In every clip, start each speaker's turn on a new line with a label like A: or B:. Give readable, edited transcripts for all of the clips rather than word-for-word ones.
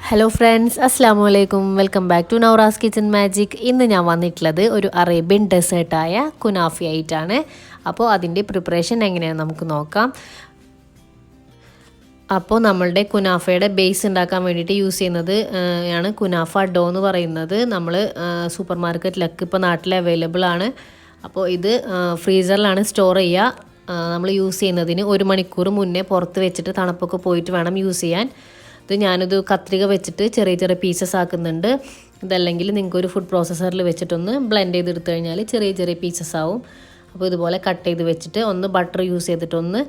A: Hello friends, അസ്സാം വലൈക്കും. Welcome back to Noura's kitchen magic. ഇന്ന് ഞാൻ വന്നിട്ടുള്ളത് ഒരു അറേബ്യൻ ഡെസേർട്ടായ കുനാഫി ആയിട്ടാണ്. അപ്പോൾ അതിൻ്റെ പ്രിപ്പറേഷൻ എങ്ങനെയാണ് നമുക്ക് നോക്കാം. അപ്പോൾ നമ്മളുടെ കുനാഫയുടെ ബേസ് ഉണ്ടാക്കാൻ വേണ്ടിയിട്ട് യൂസ് ചെയ്യുന്നത് ആണ് കുനാഫ ഡോ എന്ന് പറയുന്നത്. നമ്മൾ സൂപ്പർ മാർക്കറ്റിലൊക്കെ ഇപ്പോൾ നാട്ടിൽ അവൈലബിൾ ആണ്. അപ്പോൾ ഇത് ഫ്രീസറിലാണ് സ്റ്റോർ ചെയ്യുക. നമ്മൾ യൂസ് ചെയ്യുന്നതിന് 1 മണിക്കൂർ മുന്നേ പുറത്ത് വെച്ചിട്ട് തണുപ്പൊക്കെ പോയിട്ട് വേണം യൂസ് ചെയ്യാൻ. ഇത് ഞാനിത് കത്രിക വെച്ചിട്ട് ചെറിയ ചെറിയ പീസസ് ആക്കുന്നുണ്ട്. ഇതല്ലെങ്കിൽ നിങ്ങൾക്കൊരു ഫുഡ് പ്രോസസ്സറിൽ വെച്ചിട്ടൊന്ന് ബ്ലെൻഡ് ചെയ്തെടുത്തു കഴിഞ്ഞാൽ ചെറിയ ചെറിയ പീസസ് ആവും. അപ്പോൾ ഇതുപോലെ കട്ട് ചെയ്ത് വെച്ചിട്ട് ഒന്ന് ബട്ടർ യൂസ് ചെയ്തിട്ടൊന്ന്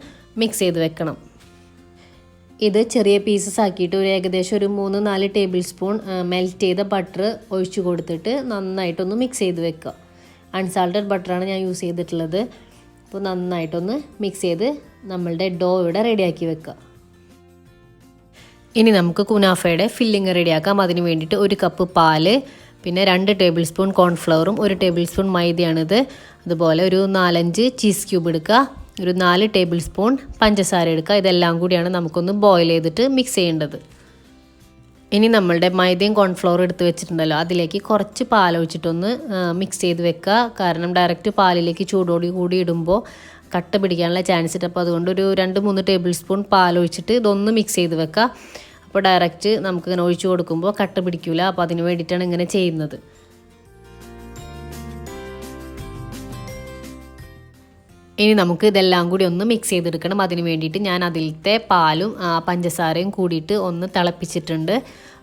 A: മിക്സ് ചെയ്ത് വെക്കണം. ഇത് ചെറിയ പീസസ് ആക്കിയിട്ട് ഏകദേശം ഒരു 3-4 ടേബിൾ സ്പൂൺ മെൽറ്റ് ചെയ്ത ബട്ടർ ഒഴിച്ചു കൊടുത്തിട്ട് നന്നായിട്ടൊന്ന് മിക്സ് ചെയ്ത് വെക്കുക. അൺസാൾട്ടഡ് ബട്ടറാണ് ഞാൻ യൂസ് ചെയ്തിട്ടുള്ളത്. അപ്പോൾ നന്നായിട്ടൊന്ന് മിക്സ് ചെയ്ത് നമ്മളുടെ ഡോ ഇവിടെ റെഡിയാക്കി വെക്കുക. ഇനി നമുക്ക് കുനാഫയുടെ ഫില്ലിങ് റെഡിയാക്കാം. അതിന് വേണ്ടിയിട്ട് 1 കപ്പ് പാല്, പിന്നെ 2 ടേബിൾ സ്പൂൺ കോൺഫ്ലവറും 1 ടേബിൾ സ്പൂൺ മൈദയാണിത്. അതുപോലെ ഒരു 4-5 ചീസ് ക്യൂബ് എടുക്കുക, ഒരു 4 ടേബിൾ സ്പൂൺ പഞ്ചസാര എടുക്കുക. ഇതെല്ലാം കൂടിയാണ് നമുക്കൊന്ന് ബോയിൽ ചെയ്തിട്ട് മിക്സ് ചെയ്യേണ്ടത്. ഇനി നമ്മളുടെ മൈദയും കോൺഫ്ലവറും എടുത്ത് വെച്ചിട്ടുണ്ടല്ലോ, അതിലേക്ക് കുറച്ച് പാലൊഴിച്ചിട്ടൊന്ന് മിക്സ് ചെയ്ത് വെക്കുക. കാരണം ഡയറക്റ്റ് പാലിലേക്ക് ചൂടോടി കൂടി ഇടുമ്പോൾ കട്ട പിടിക്കാനുള്ള ചാൻസ് ഉണ്ട്. അപ്പോൾ അതുകൊണ്ട് ഒരു 2-3 ടേബിൾ സ്പൂൺ പാലൊഴിച്ചിട്ട് ഇതൊന്ന് മിക്സ് ചെയ്ത് വെക്കുക. അപ്പോൾ ഡയറക്റ്റ് നമുക്കിങ്ങനെ ഒഴിച്ചു കൊടുക്കുമ്പോൾ കട്ട പിടിക്കില്ല. അപ്പോൾ അതിന് വേണ്ടിയിട്ടാണ് ഇങ്ങനെ ചെയ്യുന്നത്. ഇനി നമുക്ക് ഇതെല്ലാം കൂടി ഒന്ന് മിക്സ് ചെയ്തെടുക്കണം. അതിന് വേണ്ടിയിട്ട് ഞാൻ അതിലത്തെ പാലും പഞ്ചസാരയും കൂടിയിട്ട് ഒന്ന് തിളപ്പിച്ചിട്ടുണ്ട്.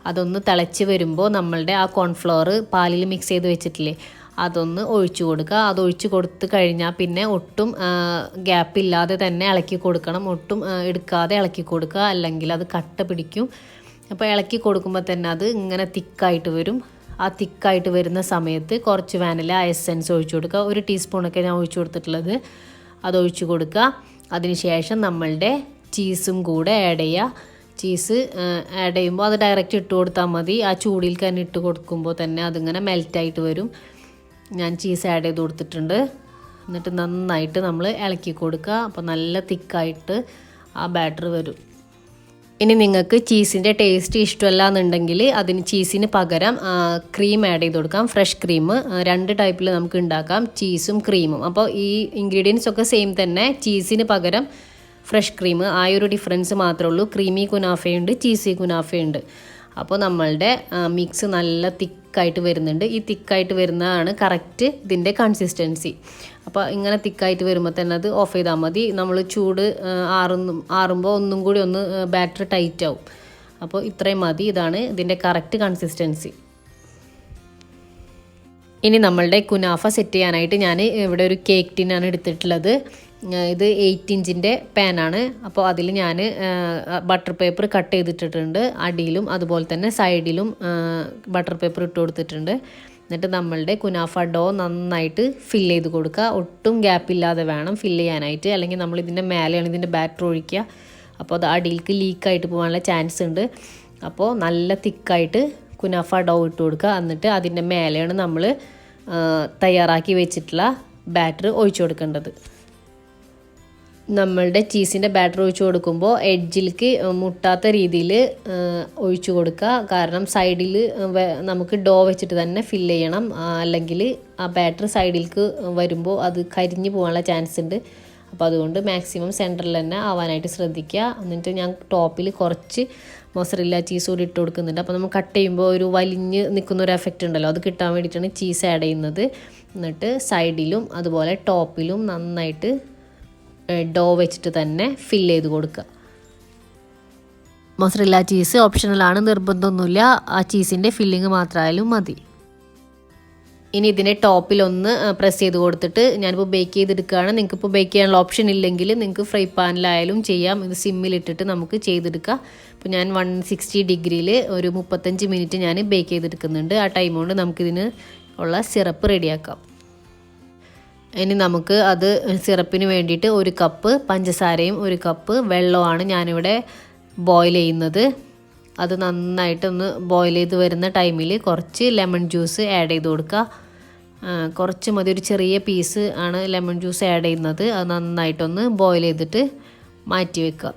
A: അതൊന്ന് തിളച്ച് വരുമ്പോൾ നമ്മളുടെ ആ കോൺഫ്ലവർ പാലിൽ മിക്സ് ചെയ്ത് വെച്ചിട്ടില്ലേ, അതൊന്ന് ഒഴിച്ചു കൊടുക്കുക. അത് ഒഴിച്ച് കൊടുത്ത് കഴിഞ്ഞാൽ പിന്നെ ഒട്ടും ഗ്യാപ്പില്ലാതെ തന്നെ ഇളക്കി കൊടുക്കണം. ഒട്ടും എടുക്കാതെ ഇളക്കി കൊടുക്കുക, അല്ലെങ്കിൽ അത് കട്ട പിടിക്കും. അപ്പോൾ ഇളക്കി കൊടുക്കുമ്പോൾ തന്നെ അത് ഇങ്ങനെ തിക്കായിട്ട് വരും. ആ തിക്കായിട്ട് വരുന്ന സമയത്ത് കുറച്ച് വാനില എസൻസ് ഒഴിച്ചു കൊടുക്കുക. 1 ടീസ്പൂണൊക്കെ ഞാൻ ഒഴിച്ചു കൊടുത്തിട്ടുള്ളത്. അത് ഒഴിച്ചു കൊടുക്കുക. അതിനുശേഷം നമ്മളുടെ ചീസും കൂടെ ആഡ് ചെയ്യുക. ചീസ് ആഡ് ചെയ്യുമ്പോൾ അത് ഡയറക്റ്റ് ഇട്ട് കൊടുത്താൽ മതി. ആ ചൂടിൽ തന്നെ ഇട്ട് കൊടുക്കുമ്പോൾ തന്നെ അതിങ്ങനെ മെൽറ്റായിട്ട് വരും. ഞാൻ ചീസ് ആഡ് ചെയ്ത് കൊടുത്തിട്ടുണ്ട്. എന്നിട്ട് നന്നായിട്ട് നമ്മൾ ഇളക്കി കൊടുക്കുക. അപ്പോൾ നല്ല തിക്കായിട്ട് ആ ബാറ്റർ വരും. ഇനി നിങ്ങൾക്ക് ചീസിൻ്റെ ടേസ്റ്റ് ഇഷ്ടമല്ല എന്നുണ്ടെങ്കിൽ അതിന് ചീസിന് പകരം ക്രീം ആഡ് ചെയ്ത് കൊടുക്കാം. ഫ്രഷ് ക്രീം 2 ടൈപ്പിൽ നമുക്ക് ഉണ്ടാക്കാം, ചീസും ക്രീമും. അപ്പോൾ ഈ ഇൻഗ്രീഡിയൻസ് ഒക്കെ സെയിം തന്നെ. ചീസിന് പകരം ഫ്രഷ് ക്രീം, ആ ഒരു ഡിഫറൻസ് മാത്രമേ ഉള്ളൂ. ക്രീമി കുനാഫയുണ്ട്, ചീസി കുനാഫയുണ്ട്. അപ്പോൾ നമ്മളുടെ മിക്സ് നല്ല തിക്കായിട്ട് വരുന്നുണ്ട്. ഈ തിക്കായിട്ട് വരുന്നതാണ് കറക്റ്റ് ഇതിൻ്റെ കൺസിസ്റ്റൻസി. അപ്പോൾ ഇങ്ങനെ തിക്കായിട്ട് വരുമ്പോൾ തന്നെ അത് ഓഫ് ചെയ്താൽ മതി. നമ്മൾ ചൂട് ആറുമ്പോൾ ഒന്നും കൂടി ഒന്ന് ബാറ്റർ ടൈറ്റ് ആവും. അപ്പോൾ ഇത്രയും മതി. ഇതാണ് ഇതിൻ്റെ കറക്റ്റ് കൺസിസ്റ്റൻസി. ഇനി നമ്മളുടെ കുനാഫ സെറ്റ് ചെയ്യാനായിട്ട് ഞാൻ ഇവിടെ ഒരു കേക്ക് ടിന്നാണ് എടുത്തിട്ടുള്ളത്. ഇത് 8 ഇഞ്ചിൻ്റെ പാനാണ്. അപ്പോൾ അതിൽ ഞാൻ ബട്ടർ പേപ്പർ കട്ട് ചെയ്തിട്ടിട്ടുണ്ട്. അടിയിലും അതുപോലെ തന്നെ സൈഡിലും ബട്ടർ പേപ്പർ ഇട്ട് കൊടുത്തിട്ടുണ്ട്. എന്നിട്ട് നമ്മളുടെ കുനാഫ ഡോ നന്നായിട്ട് ഫില്ല് ചെയ്ത് കൊടുക്കുക. ഒട്ടും ഗ്യാപ്പില്ലാതെ വേണം ഫില്ല് ചെയ്യാനായിട്ട്, അല്ലെങ്കിൽ നമ്മളിതിൻ്റെ മേലെയാണ് ഇതിൻ്റെ ബാറ്റർ ഒഴിക്കുക. അപ്പോൾ അത് അടിയിലേക്ക് ലീക്കായിട്ട് പോകാനുള്ള ചാൻസ് ഉണ്ട്. അപ്പോൾ നല്ല തിക്കായിട്ട് കുനാഫ ഡോ ഇട്ട് കൊടുക്കുക. എന്നിട്ട് അതിൻ്റെ മേലെയാണ് നമ്മൾ തയ്യാറാക്കി വെച്ചിട്ടുള്ള ബാറ്റർ ഒഴിച്ചു കൊടുക്കേണ്ടത്. നമ്മളുടെ ചീസിൻ്റെ ബാറ്റർ ഒഴിച്ചു കൊടുക്കുമ്പോൾ എഡ്ജിലേക്ക് മുട്ടാത്ത രീതിയിൽ ഒഴിച്ചു കൊടുക്കുക. കാരണം സൈഡിൽ നമുക്ക് ഡോ വെച്ചിട്ട് തന്നെ ഫില്ല് ചെയ്യണം. അല്ലെങ്കിൽ ആ ബാറ്റർ സൈഡിലേക്ക് വരുമ്പോൾ അത് കരിഞ്ഞു പോകാനുള്ള ചാൻസ് ഉണ്ട്. അപ്പോൾ അതുകൊണ്ട് മാക്സിമം സെൻറ്ററിൽ തന്നെ ആവാനായിട്ട് ശ്രദ്ധിക്കുക. എന്നിട്ട് ഞാൻ ടോപ്പിൽ കുറച്ച് മൊസറല്ല ചീസ് കൂടി ഇട്ട് കൊടുക്കുന്നുണ്ട്. അപ്പോൾ നമ്മൾ കട്ട് ചെയ്യുമ്പോൾ ഒരു വലിഞ്ഞ് നിൽക്കുന്ന ഒരു എഫക്റ്റ് ഉണ്ടല്ലോ, അത് കിട്ടാൻ വേണ്ടിയിട്ടാണ് ചീസ് ആഡ് ചെയ്യുന്നത്. എന്നിട്ട് സൈഡിലും അതുപോലെ ടോപ്പിലും നന്നായിട്ട് ഡോ വെച്ചിട്ട് തന്നെ ഫില്ല് ചെയ്ത് കൊടുക്കുക. മൊസറല്ല ചീസ് ഓപ്ഷണലാണ്, നിർബന്ധമൊന്നുമില്ല. ആ ചീസിൻ്റെ ഫില്ലിങ് മാത്രമായാലും മതി. ഇനി ഇതിൻ്റെ ടോപ്പിലൊന്ന് പ്രസ് ചെയ്ത് കൊടുത്തിട്ട് ഞാനിപ്പോൾ ബേക്ക് ചെയ്തെടുക്കുകയാണ്. നിങ്ങൾക്കിപ്പോൾ ബേക്ക് ചെയ്യാനുള്ള ഓപ്ഷൻ ഇല്ലെങ്കിൽ നിങ്ങൾക്ക് ഫ്രൈ പാനിലായാലും ചെയ്യാം. ഇത് സിമ്മിലിട്ടിട്ട് നമുക്ക് ചെയ്തെടുക്കാം. ഇപ്പോൾ ഞാൻ 160 ഡിഗ്രിയിൽ ഒരു 35 മിനിറ്റ് ഞാൻ ബേക്ക് ചെയ്തെടുക്കുന്നുണ്ട്. ആ ടൈം കൊണ്ട് നമുക്കിതിന് ഉള്ള സിറപ്പ് റെഡിയാക്കാം. ഇനി നമുക്ക് അത് സിറപ്പിന് വേണ്ടിയിട്ട് 1 കപ്പ് പഞ്ചസാരയും 1 കപ്പ് വെള്ളമാണ് ഞാനിവിടെ ബോയിൽ ചെയ്യുന്നത്. അത് നന്നായിട്ടൊന്ന് ബോയിൽ ചെയ്ത് വരുന്ന ടൈമിൽ കുറച്ച് ലെമൺ ജ്യൂസ് ആഡ് ചെയ്ത് കൊടുക്കുക. കുറച്ച് മതി, ഒരു ചെറിയ പീസ് ആണ് ലെമൺ ജ്യൂസ് ആഡ് ചെയ്യുന്നത്. അത് നന്നായിട്ടൊന്ന് ബോയിൽ ചെയ്തിട്ട് മാറ്റി വെക്കുക.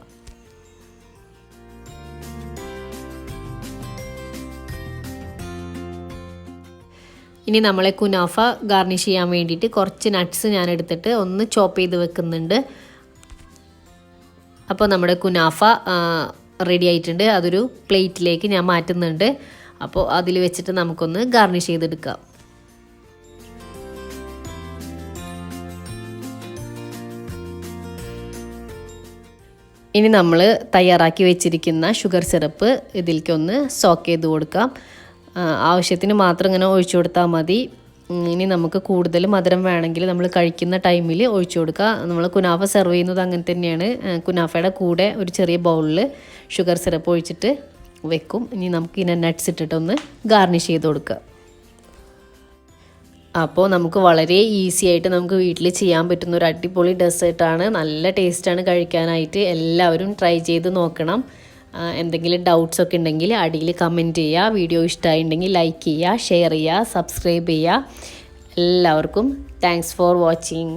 A: ഇനി നമ്മളെ കുനാഫ ഗാർണിഷ് ചെയ്യാൻ വേണ്ടിയിട്ട് കുറച്ച് നട്ട്സ് ഞാൻ എടുത്തിട്ട് ഒന്ന് ചോപ്പ് ചെയ്ത് വെക്കുന്നുണ്ട്. അപ്പോൾ നമ്മുടെ കുനാഫ റെഡി ആയിട്ടുണ്ട്. അതൊരു പ്ലേറ്റിലേക്ക് ഞാൻ മാറ്റുന്നുണ്ട്. അപ്പോൾ അതിൽ വെച്ചിട്ട് നമുക്കൊന്ന് ഗാർണിഷ് ചെയ്തെടുക്കാം. ഇനി നമ്മൾ തയ്യാറാക്കി വെച്ചിരിക്കുന്ന ഷുഗർ സിറപ്പ് ഇതിലേക്കൊന്ന് സോക്ക് ചെയ്ത് കൊടുക്കാം. ആവശ്യത്തിന് മാത്രം ഇങ്ങനെ ഒഴിച്ചു കൊടുത്താൽ മതി. ഇനി നമുക്ക് കൂടുതൽ മധുരം വേണമെങ്കിൽ നമ്മൾ കഴിക്കുന്ന ടൈമിൽ ഒഴിച്ചു കൊടുക്കുക. നമ്മൾ കുനാഫ സെർവ് ചെയ്യുന്നത് അങ്ങനെ തന്നെയാണ്. കുനാഫയുടെ കൂടെ ഒരു ചെറിയ ബൗളിൽ ഷുഗർ സിറപ്പ് ഒഴിച്ചിട്ട് വെക്കും. ഇനി നമുക്ക് ഇതിനെ നട്ട്സ് ഇട്ടിട്ടൊന്ന് ഗാർണിഷ് ചെയ്ത് കൊടുക്കുക. അപ്പോൾ നമുക്ക് വളരെ ഈസി ആയിട്ട് നമുക്ക് വീട്ടിൽ ചെയ്യാൻ പറ്റുന്ന ഒരു അടിപൊളി ഡെസേർട്ടാണ്. നല്ല ടേസ്റ്റാണ് കഴിക്കാനായിട്ട്. എല്ലാവരും ട്രൈ ചെയ്ത് നോക്കണം. എന്തെങ്കിലും ഡൗട്ട്സ് ഒക്കെ ഉണ്ടെങ്കിൽ അടിയിൽ കമൻറ്റ് ചെയ്യുക. വീഡിയോ ഇഷ്ടമായിട്ടുണ്ടെങ്കിൽ ലൈക്ക് ചെയ്യുക, ഷെയർ ചെയ്യുക, സബ്സ്ക്രൈബ് ചെയ്യുക. എല്ലാവർക്കും താങ്ക്സ് ഫോർ വാച്ചിങ്.